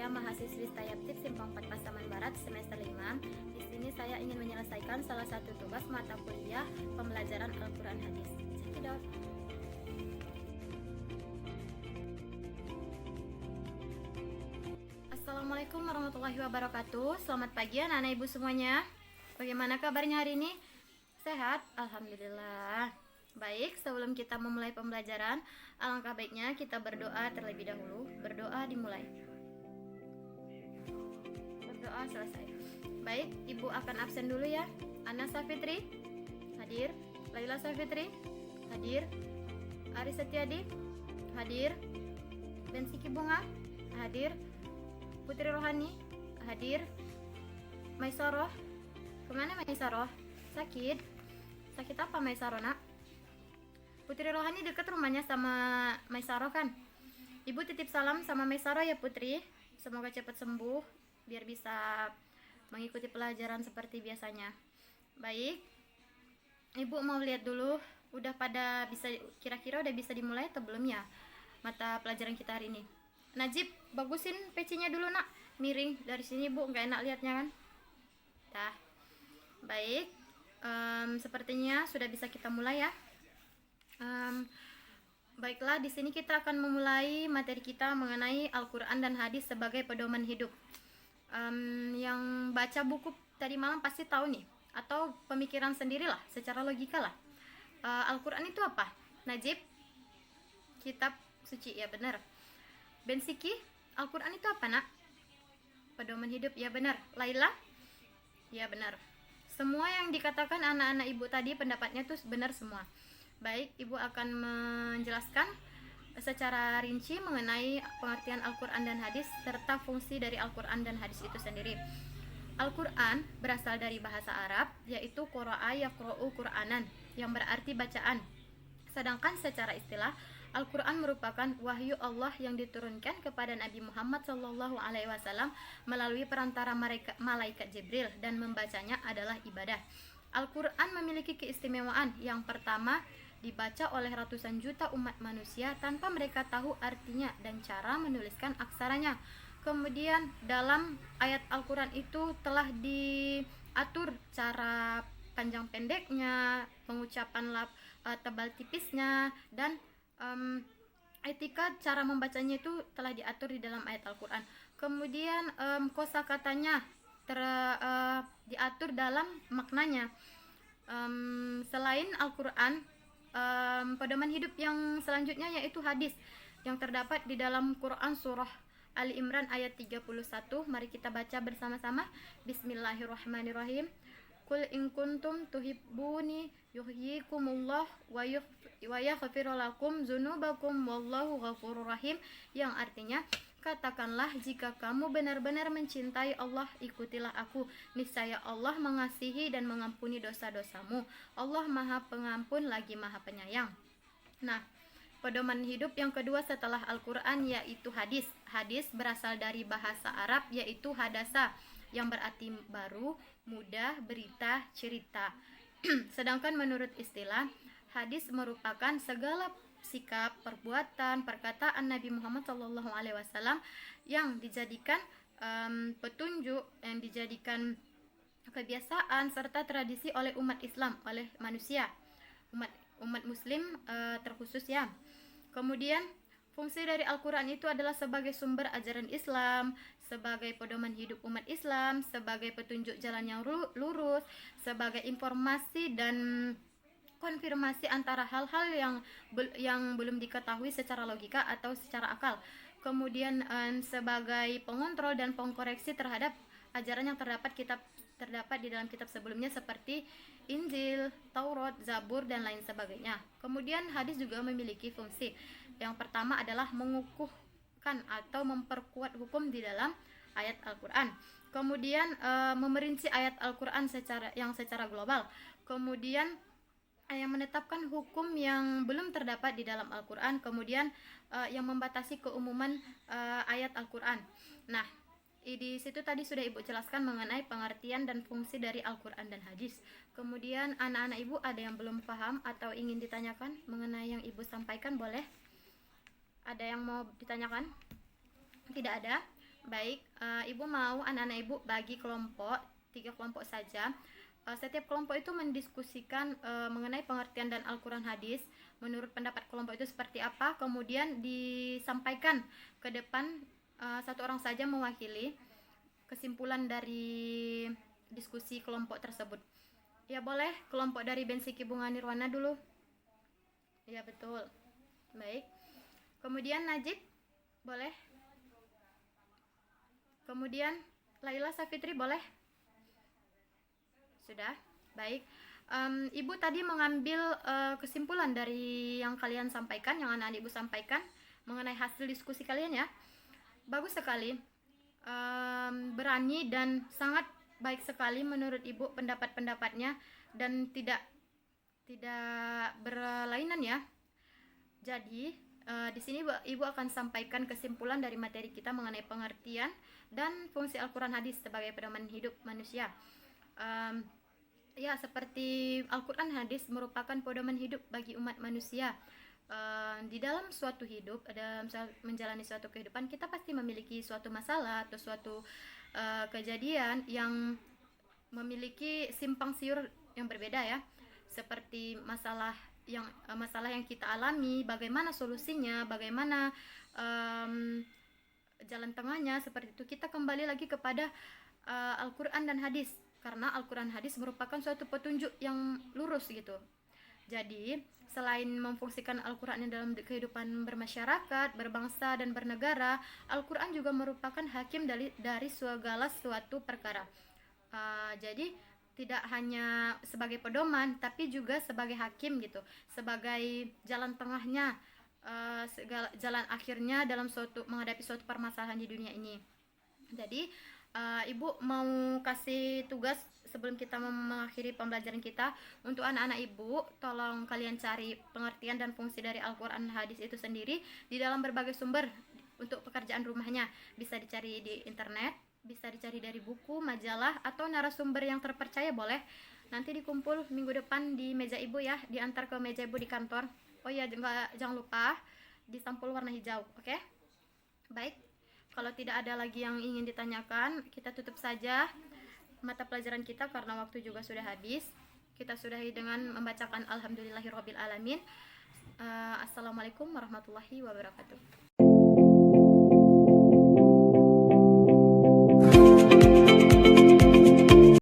Saya mahasiswi Stayaptif Simpang 4 Pasaman Barat semester 5. Di sini saya ingin menyelesaikan salah satu tugas mata kuliah pembelajaran Al-Quran Hadis. Cekidot. Assalamualaikum warahmatullahi wabarakatuh. Selamat pagi anak-anak ibu semuanya. Bagaimana kabarnya hari ini? Sehat? Alhamdulillah. Baik, sebelum kita memulai pembelajaran, alangkah baiknya kita berdoa terlebih dahulu. Berdoa dimulai. Berdoa selesai. Baik, ibu akan absen dulu ya. Ana Safitri, hadir. Laila Safitri, hadir. Ari Setiadi, hadir. Bensiki Bunga, hadir. Putri Rohani, hadir. Maisaroh, kemana Maisaroh? Sakit? Sakit apa Maisaroh nak? Putri Rohani dekat rumahnya sama Maisaroh kan? Ibu titip salam sama Maisaroh ya Putri. Semoga cepat sembuh biar bisa mengikuti pelajaran seperti biasanya. Baik, ibu mau lihat dulu udah pada bisa, kira-kira udah bisa dimulai atau belum ya mata pelajaran kita hari ini. Najib, bagusin pecinya dulu nak, miring dari sini bu, nggak enak liatnya kan. Dah, baik, sepertinya sudah bisa kita mulai ya. Baiklah, di sini kita akan memulai materi kita mengenai Al-Quran dan Hadis sebagai pedoman hidup. Yang baca buku tadi malam pasti tahu nih, atau pemikiran sendirilah secara logika lah. Al-Quran itu apa? Najib, kitab suci, ya benar. Bensiki, Al-Quran itu apa nak? Pedoman hidup, ya benar. Laila, ya benar. Semua yang dikatakan anak-anak ibu tadi pendapatnya tuh benar semua. Baik, ibu akan menjelaskan secara rinci mengenai pengertian Al-Quran dan Hadis serta fungsi dari Al-Quran dan Hadis itu sendiri. Al-Quran berasal dari bahasa Arab, yaitu qura'a yaqra'u Qur'anan, yang berarti bacaan. Sedangkan secara istilah, Al-Quran merupakan wahyu Allah yang diturunkan kepada Nabi Muhammad SAW melalui perantara malaikat Jibril, dan membacanya adalah ibadah. Al-Quran memiliki keistimewaan. Yang pertama, dibaca oleh ratusan juta umat manusia tanpa mereka tahu artinya dan cara menuliskan aksaranya. Kemudian dalam ayat Al-Quran itu telah diatur cara panjang pendeknya, pengucapan tebal tipisnya, dan etika cara membacanya itu telah diatur di dalam ayat Al-Quran. Kemudian kosakatanya diatur dalam maknanya. Selain Al-Quran, pedoman hidup yang selanjutnya yaitu hadis yang terdapat di dalam Quran surah Ali Imran ayat 31. Mari kita baca bersama-sama. Bismillahirrahmanirrahim. Qul in kuntum tuhibbuni yuhyikumullah wa yaghfir lakum dzunubakum wallahu ghafurur rahim, yang artinya, katakanlah jika kamu benar-benar mencintai Allah, ikutilah aku. Niscaya Allah mengasihi dan mengampuni dosa-dosamu. Allah Maha Pengampun lagi Maha Penyayang. Nah, pedoman hidup yang kedua setelah Al-Quran yaitu hadis. Hadis berasal dari bahasa Arab yaitu hadasa, yang berarti baru, mudah, berita, cerita. Sedangkan menurut istilah, hadis merupakan segala sikap, perbuatan, perkataan Nabi Muhammad SAW yang dijadikan petunjuk, yang dijadikan kebiasaan serta tradisi oleh umat Islam, oleh manusia, umat Muslim terkhusus ya. Kemudian fungsi dari Al-Quran itu adalah sebagai sumber ajaran Islam, sebagai pedoman hidup umat Islam, sebagai petunjuk jalan yang lurus, sebagai informasi dan konfirmasi antara hal-hal yang belum diketahui secara logika atau secara akal. Kemudian sebagai pengontrol dan pengkoreksi terhadap ajaran yang terdapat di dalam kitab sebelumnya seperti Injil, Taurat, Zabur, dan lain sebagainya. Kemudian hadis juga memiliki fungsi. Yang pertama adalah mengukuhkan atau memperkuat hukum di dalam ayat Al-Quran. Kemudian memerinci ayat Al-Quran secara global. Kemudian yang menetapkan hukum yang belum terdapat di dalam Al-Quran. Kemudian yang membatasi keumuman ayat Al-Quran. Nah, di situ tadi sudah ibu jelaskan mengenai pengertian dan fungsi dari Al-Quran dan hadis. Kemudian anak-anak ibu ada yang belum paham atau ingin ditanyakan mengenai yang ibu sampaikan, boleh? Ada yang mau ditanyakan? Tidak ada? Baik, ibu mau anak-anak ibu bagi kelompok, 3 kelompok saja. Setiap kelompok itu mendiskusikan mengenai pengertian dan Al-Quran hadis. Menurut pendapat kelompok itu seperti apa, kemudian disampaikan ke depan, satu orang saja mewakili kesimpulan dari diskusi kelompok tersebut. Ya boleh, kelompok dari Bensiki Bunga Nirwana dulu. Ya betul. Baik. Kemudian Najib, boleh. Kemudian Laila Safitri, boleh. Sudah. Baik. Ibu tadi mengambil kesimpulan dari yang kalian sampaikan, yang anak-anak ibu sampaikan mengenai hasil diskusi kalian ya. Bagus sekali. Berani dan sangat baik sekali menurut ibu pendapat-pendapatnya, dan tidak berlainan ya. Jadi di sini ibu akan sampaikan kesimpulan dari materi kita mengenai pengertian dan fungsi Al-Quran hadis sebagai pedoman hidup manusia. Ya, seperti Al-Quran hadis merupakan pedoman hidup bagi umat manusia. Di dalam suatu hidup, dalam menjalani suatu kehidupan, kita pasti memiliki suatu masalah atau suatu kejadian yang memiliki simpang siur yang berbeda ya, seperti masalah yang kita alami, bagaimana solusinya, bagaimana jalan tengahnya, seperti itu. Kita kembali lagi kepada Al-Quran dan hadis, karena Al-Quran hadis merupakan suatu petunjuk yang lurus gitu. Jadi selain memfungsikan Al-Quran dalam kehidupan bermasyarakat, berbangsa dan bernegara, Al-Quran juga merupakan hakim dari segala suatu perkara. Jadi tidak hanya sebagai pedoman, tapi juga sebagai hakim gitu, sebagai jalan tengahnya, jalan akhirnya dalam menghadapi suatu permasalahan di dunia ini. Jadi ibu mau kasih tugas sebelum kita mengakhiri pembelajaran kita untuk anak-anak ibu. Tolong kalian cari pengertian dan fungsi dari Al-Quran hadis itu sendiri di dalam berbagai sumber untuk pekerjaan rumahnya. Bisa dicari di internet, bisa dicari dari buku, majalah, atau narasumber yang terpercaya boleh. Nanti dikumpul minggu depan di meja ibu ya, diantar ke meja ibu di kantor. Oh iya, jangan lupa disampul warna hijau, oke? Baik, kalau tidak ada lagi yang ingin ditanyakan, kita tutup saja mata pelajaran kita karena waktu juga sudah habis. Kita sudahi dengan membacakan Alhamdulillahirobbilalamin. Assalamualaikum warahmatullahi wabarakatuh.